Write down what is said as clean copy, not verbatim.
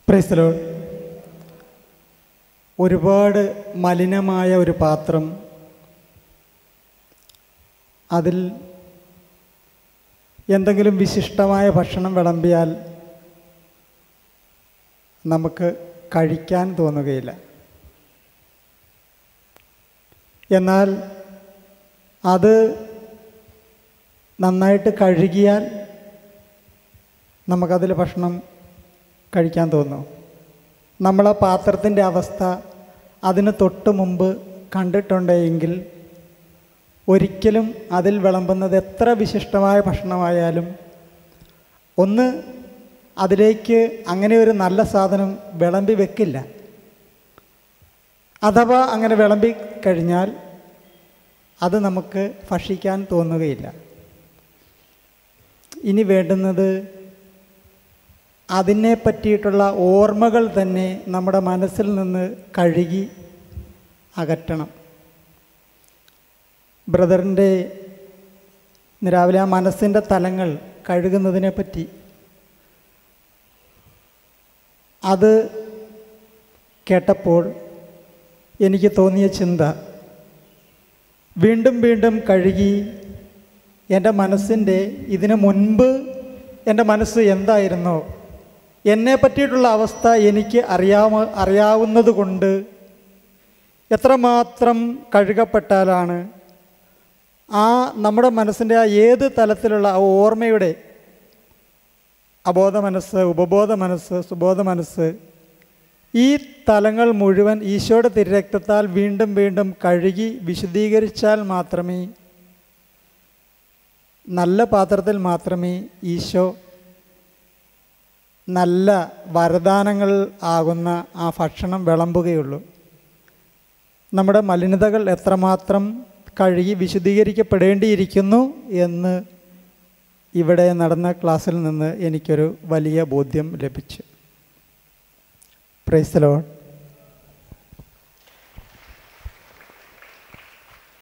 Praise the Lord. ഒരുപാട് മലിനമായ ഒരു പാത്രം, അതിൽ എന്തെങ്കിലും വിശിഷ്ടമായ ഭക്ഷണം വിളമ്പിയാൽ നമുക്ക് കഴിക്കാൻ തോന്നുകയില്ല. എന്നാൽ അത് നന്നായിട്ട് കഴുകിയാൽ നമുക്കതിൽ ഭക്ഷണം കഴിക്കാൻ തോന്നും. നമ്മൾ ആ പാത്രത്തിൻ്റെ അവസ്ഥ അതിന് തൊട്ട് മുമ്പ് കണ്ടിട്ടുണ്ടെങ്കിൽ ഒരിക്കലും അതിൽ വിളമ്പുന്നത് എത്ര വിശിഷ്ടമായ ഭക്ഷണമായാലും ഒന്ന് അതിലേക്ക് അങ്ങനെ ഒരു നല്ല സാധനം വിളമ്പി വെക്കില്ല. അഥവാ അങ്ങനെ വിളമ്പി കഴിഞ്ഞാൽ അത് നമുക്ക് ഭക്ഷിക്കാൻ തോന്നുകയില്ല. ഇനി വേണ്ടുന്നത് അതിനെ പറ്റിയിട്ടുള്ള ഓർമ്മകൾ തന്നെ നമ്മുടെ മനസ്സിൽ നിന്ന് കഴുകി അകറ്റണം. ബ്രദറിൻ്റെ രാവിലെ ആ മനസ്സിൻ്റെ തലങ്ങൾ കഴുകുന്നതിനെ പറ്റി അത് കേട്ടപ്പോൾ എനിക്ക് തോന്നിയ ചിന്ത, വീണ്ടും വീണ്ടും കഴുകി എൻ്റെ മനസ്സിൻ്റെ ഇതിനു മുൻപ് എൻ്റെ മനസ്സ് എന്തായിരുന്നോ, എന്നെ പറ്റിയിട്ടുള്ള അവസ്ഥ എനിക്ക് അറിയാവുന്നത് കൊണ്ട് എത്രമാത്രം കഴുകപ്പെട്ടാലാണ് ആ നമ്മുടെ മനസ്സിൻ്റെ ആ ഏത് തലത്തിലുള്ള ആ ഓർമ്മയുടെ അബോധ മനസ്സ്, ഉപബോധ മനസ്സ്, സുബോധ മനസ്സ്, ഈ തലങ്ങൾ മുഴുവൻ ഈശോയുടെ തിരുരക്തത്താൽ വീണ്ടും വീണ്ടും കഴുകി വിശുദ്ധീകരിച്ചാൽ മാത്രമേ, നല്ല പാത്രത്തിൽ മാത്രമേ ഈശോ നല്ല വരദാനങ്ങൾ ആകുന്ന ആ ഭക്ഷണം വിളമ്പുകയുള്ളൂ. നമ്മുടെ മലിനതകൾ എത്രമാത്രം കഴുകി വിശുദ്ധീകരിക്കപ്പെടേണ്ടിയിരിക്കുന്നു എന്ന് ഇവിടെ നടന്ന ക്ലാസ്സിൽ നിന്ന് എനിക്കൊരു വലിയ ബോധ്യം ലഭിച്ചു. Praise the Lord.